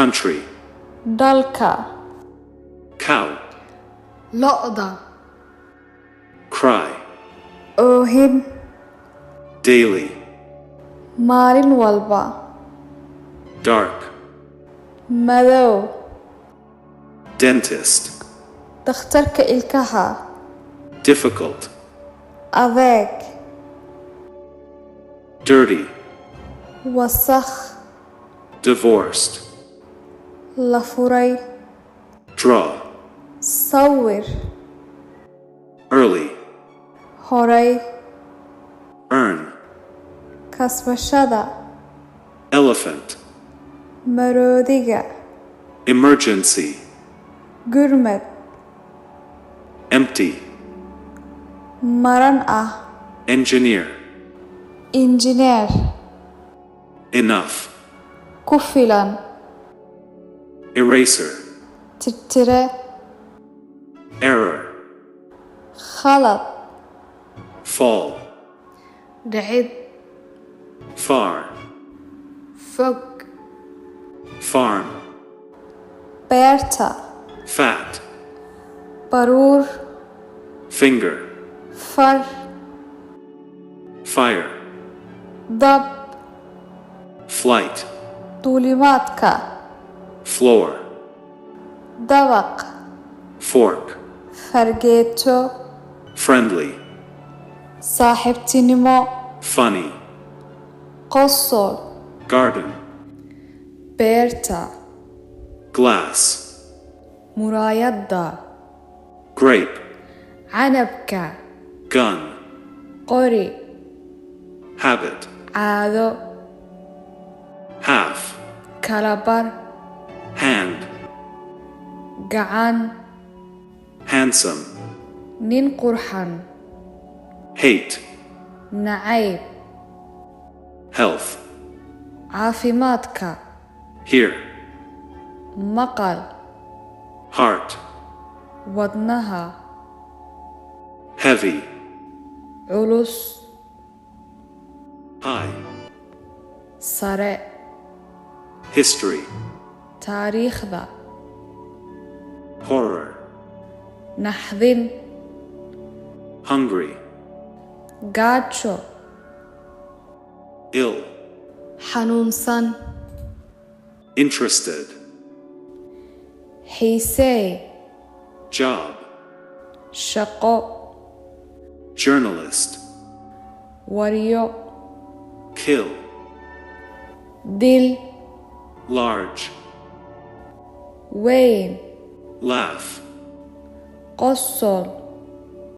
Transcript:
country, dalka, cow, luuqada, cry, oohin, daily, maalin walba, dark, madow, dentist, dhakhtarka ilkaha, difficult, adeeg, dirty, wasakh, divorced, la furay, draw, sawir, early, horay, earn, kasbashada, elephant, maroodiga, emergency, gurmad, empty, maran ah, engineer, injineer, enough, ku filan, eraser, tirtire, error, khalad, fall, dhicid, far, fog, farm, beerta, fat, baruur, finger, far, fire, dab, flight, duulimaadka, floor, dabaq, fork, fargeeto, friendly, saaxiibtinimo, funny, qosol, garden, beerta, glass, muraayadda, grape, canabka, gun, qori, habit, caado, half, kalabar, hand, gacan, handsome, nin qurxan, hate, nacayb, health, caafimaadka, hear, maqal, heart, wadnaha, heavy, culus, high, sare, history, taariikhda, horror, naxdin, hungry, gaajo, ill, xanuunsan, interested, xiisee, job, shaqo, journalist, waryo, kill, dil, large, weyn, laugh, qosol,